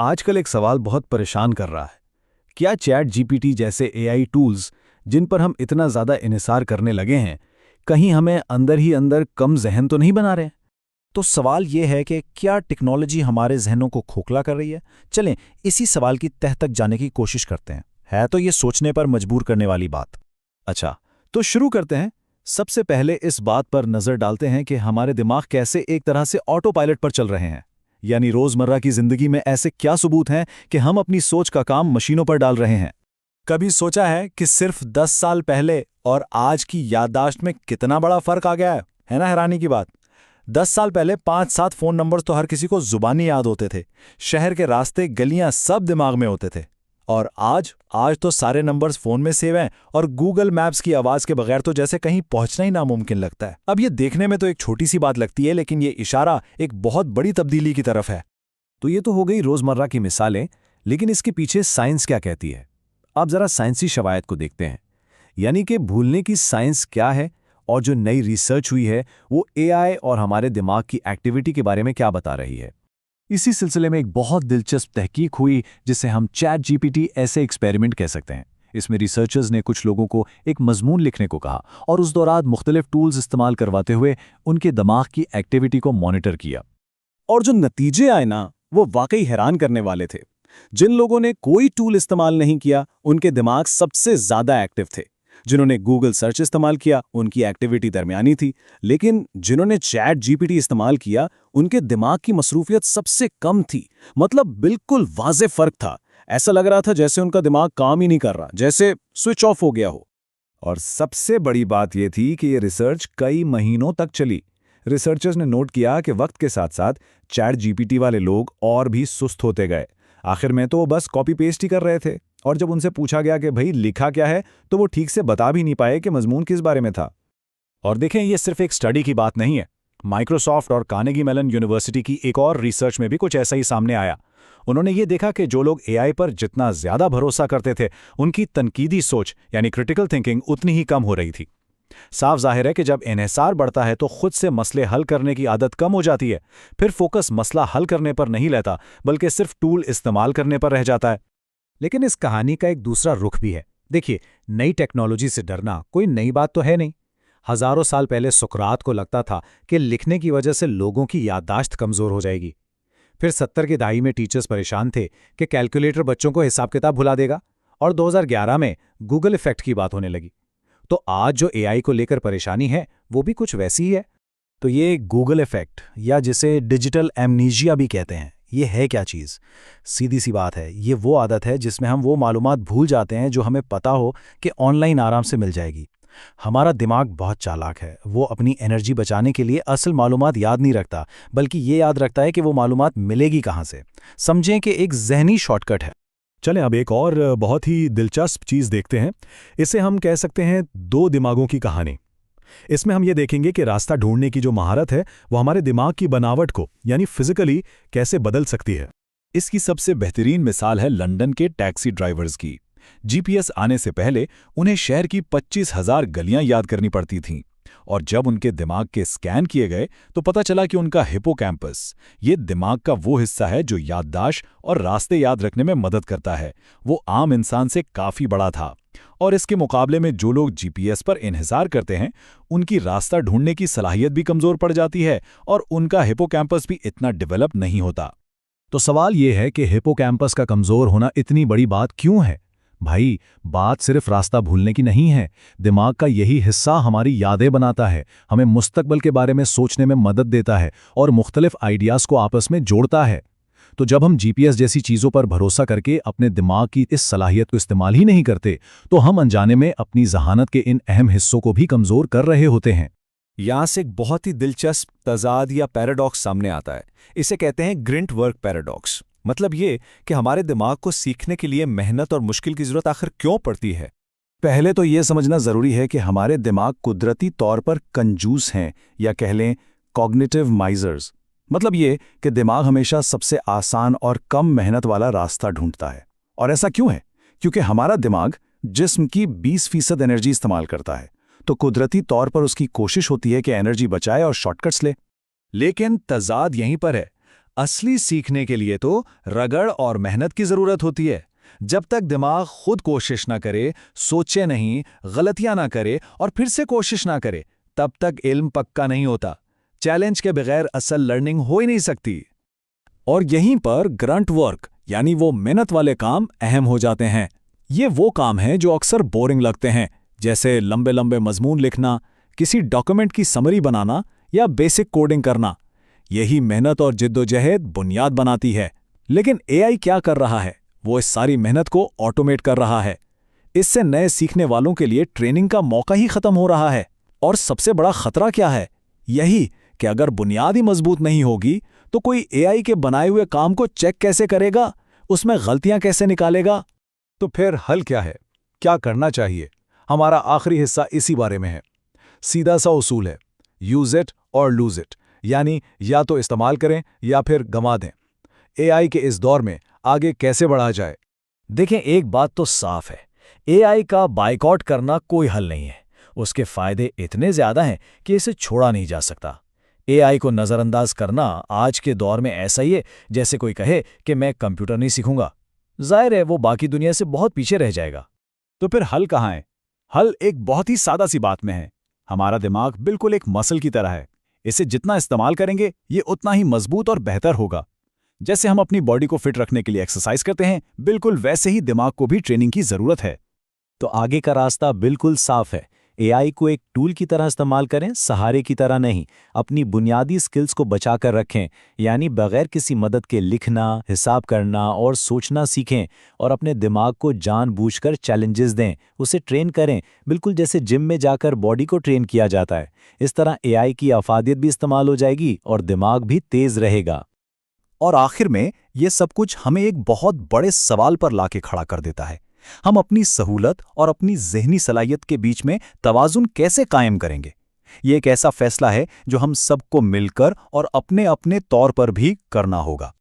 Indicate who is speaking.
Speaker 1: आजकल एक सवाल बहुत परेशान कर रहा है। क्या चैट जीपीटी जैसे एआई टूल्स, जिन पर हम इतना ज़्यादा इन्हिसार करने लगे हैं, कहीं हमें अंदर ही अंदर कम ज़हन तो नहीं बना रहे?
Speaker 2: तो सवाल ये है कि क्या टेक्नोलॉजी हमारे जहनों को खोखला कर रही है। चलें इसी सवाल की तह तक जाने की कोशिश करते हैं। है तो ये सोचने पर मजबूर करने वाली बात।
Speaker 1: अच्छा, तो शुरू करते हैं। सबसे पहले इस बात पर नज़र डालते हैं कि हमारे दिमाग कैसे एक तरह से ऑटो पायलट पर चल रहे हैं। यानी रोज़मर्रा की ज़िंदगी में ऐसे क्या सबूत हैं कि हम अपनी सोच का काम मशीनों पर डाल रहे हैं? कभी सोचा है कि सिर्फ 10 साल पहले और आज की याददाश्त में कितना बड़ा फर्क आ गया है ना हैरानी की बात। 10 साल पहले 5-7 फोन नंबर्स तो हर किसी को जुबानी याद होते थे। शहर के रास्ते, गलियां सब दिमाग में होते थे। और आज तो सारे नंबर्स फोन में सेव हैं और गूगल मैप्स की आवाज के बगैर तो जैसे कहीं पहुंचना ही नामुमकिन लगता है। अब ये देखने में तो एक छोटी सी बात लगती है, लेकिन ये इशारा एक बहुत बड़ी तब्दीली की तरफ है। तो ये तो हो गई रोजमर्रा की मिसालें, लेकिन इसके पीछे साइंस क्या कहती है? अब जरा साइंसी शवायद को देखते हैं। यानी कि भूलने की साइंस क्या है और जो नई रिसर्च हुई है वो एआई और हमारे दिमाग की एक्टिविटी के बारे में क्या बता रही है। इसी सिलसिले में एक बहुत दिलचस्प तहकीक हुई जिसे हम चैट जीपीटी ऐसे एक्सपेरिमेंट कह सकते हैं। इसमें रिसर्चर्स ने कुछ लोगों को एक मजमून लिखने को कहा और उस दौरान मुख्तलिफ टूल्स इस्तेमाल करवाते हुए उनके दिमाग की एक्टिविटी को मॉनिटर किया। और जो नतीजे आए ना, वो वाकई हैरान करने वाले थे। जिन लोगों ने कोई टूल इस्तेमाल नहीं किया, उनके दिमाग सबसे ज्यादा एक्टिव थे। जिन्होंने गूगल सर्च इस्तेमाल किया, उनकी एक्टिविटी दरमियानी थी। लेकिन जिन्होंने चैट जीपीटी इस्तेमाल किया, उनके दिमाग की मसरूफियत सबसे कम थी। मतलब बिल्कुल वाज़ेह फर्क था। ऐसा लग रहा था जैसे उनका दिमाग काम ही नहीं कर रहा, जैसे स्विच ऑफ हो गया हो। और सबसे बड़ी बात यह थी कि ये रिसर्च कई महीनों तक चली। रिसर्चर्स ने नोट किया कि वक्त के साथ साथ चैट जीपीटी वाले लोग और भी सुस्त होते गए। आखिर में तो वो बस कॉपी पेस्ट ही कर रहे थे, और जब उनसे पूछा गया कि भाई लिखा क्या है, तो वो ठीक से बता भी नहीं पाए कि मजमून किस बारे में था। और देखें, ये सिर्फ एक स्टडी की बात नहीं है। माइक्रोसॉफ्ट और कार्नेगी मेलन यूनिवर्सिटी की एक और रिसर्च में भी कुछ ऐसा ही सामने आया। उन्होंने ये देखा कि जो लोग एआई पर जितना ज्यादा भरोसा करते थे, उनकी तनकीदी सोच यानी क्रिटिकल थिंकिंग उतनी ही कम हो रही थी। साफ जाहिर है कि जब इन्हिसार बढ़ता है तो खुद से मसले हल करने की आदत कम हो जाती है। फिर फोकस मसला हल करने पर नहीं रहता, बल्कि सिर्फ टूल इस्तेमाल करने पर रह जाता है।
Speaker 2: लेकिन इस कहानी का एक दूसरा रुख भी है। देखिए, नई टेक्नोलॉजी से डरना कोई नई बात तो है नहीं। हजारों साल पहले सुकरात को लगता था कि लिखने की वजह से लोगों की याददाश्त कमजोर हो जाएगी। फिर 70 की दहाई में टीचर्स परेशान थे कि कैलकुलेटर बच्चों को हिसाब किताब भुला देगा, और 2011 में गूगल इफेक्ट की बात होने लगी। तो आज जो एआई को लेकर परेशानी है, वो भी कुछ वैसी ही है।
Speaker 1: तो ये गूगल इफेक्ट, या जिसे डिजिटल एमनीजिया भी कहते हैं, ये है क्या चीज़? सीधी सी बात है, ये वो आदत है जिसमें हम वो मालूमात भूल जाते हैं जो हमें पता हो कि ऑनलाइन आराम से मिल जाएगी। हमारा दिमाग बहुत चालाक है। वो अपनी एनर्जी बचाने के लिए असल मालूमात याद नहीं रखता, बल्कि ये याद रखता है कि वो मालूमात मिलेगी कहाँ से। समझें कि एक जहनी शॉर्टकट है। चलें अब एक और बहुत ही दिलचस्प चीज़ देखते हैं। इसे हम कह सकते हैं दो दिमागों की कहानी। इसमें हम ये देखेंगे कि रास्ता ढूंढने की जो महारत है, वो हमारे दिमाग की बनावट को यानी फिजिकली कैसे बदल सकती है। इसकी सबसे बेहतरीन मिसाल है लंदन के टैक्सी ड्राइवर्स की। जीपीएस आने से पहले उन्हें शहर की 25,000 गलियां याद करनी पड़ती थीं, और जब उनके दिमाग के स्कैन किए गए तो पता चला कि उनका हिपोकैम्पस, ये दिमाग का वो हिस्सा है जो याददाश्त और रास्ते याद रखने में मदद करता है, वो आम इंसान से काफी बड़ा था। और इसके मुकाबले में जो लोग जीपीएस पर इन्हिसार करते हैं, उनकी रास्ता ढूंढने की सलाहियत भी कमजोर पड़ जाती है और उनका हिपोकैम्पस भी इतना डेवलप नहीं होता। तो सवाल यह है कि हिपोकैम्पस का कमजोर होना इतनी बड़ी बात क्यों है? भाई, बात सिर्फ रास्ता भूलने की नहीं है। दिमाग का यही हिस्सा हमारी यादें बनाता है, हमें मुस्तकबिल के बारे में सोचने में मदद देता है और मुख्तलिफ आइडियाज़ को आपस में जोड़ता है। तो जब हम जीपीएस जैसी चीज़ों पर भरोसा करके अपने दिमाग की इस सलाहियत को इस्तेमाल ही नहीं करते, तो हम अनजाने में अपनी जहानत के इन अहम हिस्सों को भी कमज़ोर कर रहे होते हैं। यहाँ से एक बहुत ही दिलचस्प तजाद या पैराडॉक्स सामने आता है। इसे कहते हैं ग्रिंट वर्क पैराडॉक्स। मतलब ये कि हमारे दिमाग को सीखने के लिए मेहनत और मुश्किल की ज़रूरत आखिर क्यों पड़ती है। पहले तो ये समझना ज़रूरी है कि हमारे दिमाग कुदरती तौर पर कंजूस हैं, या कह लें कॉग्निटिव माइजर्स। मतलब ये कि दिमाग हमेशा सबसे आसान और कम मेहनत वाला रास्ता ढूंढता है। और ऐसा क्यों है? क्योंकि हमारा दिमाग जिस्म की 20% एनर्जी इस्तेमाल करता है, तो कुदरती तौर पर उसकी कोशिश होती है कि एनर्जी बचाए और शॉर्टकट्स ले। लेकिन तजाद यहीं पर है। असली सीखने के लिए तो रगड़ और मेहनत की जरूरत होती है। जब तक दिमाग खुद कोशिश ना करे, सोचे नहीं, गलतियां ना करे और फिर से कोशिश ना करे, तब तक इल्म पक्का नहीं होता। चैलेंज के बगैर असल लर्निंग हो ही नहीं सकती। और यहीं पर ग्रंट वर्क यानी वो मेहनत वाले काम अहम हो जाते हैं। ये वो काम हैं जो अक्सर बोरिंग लगते हैं, जैसे लंबे लंबे मजमून लिखना, किसी डॉक्यूमेंट की समरी बनाना या बेसिक कोडिंग करना। यही मेहनत और जिद्दोजहद बुनियाद बनाती है। लेकिन एआई क्या कर रहा है? वो इस सारी मेहनत को ऑटोमेट कर रहा है। इससे नए सीखने वालों के लिए ट्रेनिंग का मौका ही खत्म हो रहा है। और सबसे बड़ा खतरा क्या है? यही कि अगर बुनियाद ही मजबूत नहीं होगी तो कोई एआई के बनाए हुए काम को चेक कैसे करेगा, उसमें गलतियां कैसे निकालेगा?
Speaker 2: तो फिर हल क्या है? क्या करना चाहिए? हमारा आखिरी हिस्सा इसी बारे में है। सीधा सा उसूल है, यूज इट और लूज इट, यानी या तो इस्तेमाल करें या फिर गंवा दें। एआई के इस दौर में आगे कैसे बढ़ा जाए?
Speaker 3: देखें, एक बात तो साफ है, एआई का बायकॉट करना कोई हल नहीं है। उसके फायदे इतने ज्यादा हैं कि इसे छोड़ा नहीं जा सकता। एआई को नज़रअंदाज करना आज के दौर में ऐसा ही है जैसे कोई कहे कि मैं कंप्यूटर नहीं सीखूंगा। जाहिर है वो बाकी दुनिया से बहुत पीछे रह जाएगा।
Speaker 2: तो फिर हल कहाँ है? हल एक बहुत ही सादा सी बात में है। हमारा दिमाग बिल्कुल एक मसल की तरह है। इसे जितना इस्तेमाल करेंगे ये उतना ही मजबूत और बेहतर होगा। जैसे हम अपनी बॉडी को फिट रखने के लिए एक्सरसाइज करते हैं, बिल्कुल वैसे ही दिमाग को भी ट्रेनिंग की जरूरत है।
Speaker 4: तो आगे का रास्ता बिल्कुल साफ है। एआई को एक टूल की तरह इस्तेमाल करें, सहारे की तरह नहीं। अपनी बुनियादी स्किल्स को बचाकर रखें, यानी बगैर किसी मदद के लिखना, हिसाब करना और सोचना सीखें। और अपने दिमाग को जानबूझकर चैलेंजेस दें, उसे ट्रेन करें, बिल्कुल जैसे जिम में जाकर बॉडी को ट्रेन किया जाता है। इस तरह एआई की अफादियत भी इस्तेमाल हो जाएगी और दिमाग भी तेज रहेगा।
Speaker 1: और आखिर में ये सब कुछ हमें एक बहुत बड़े सवाल पर लाके खड़ा कर देता है। हम अपनी सहूलत और अपनी ज़हनी सलाहियत के बीच में तवाज़ुन कैसे कायम करेंगे? ये एक ऐसा फैसला है जो हम सबको मिलकर और अपने अपने तौर पर भी करना होगा।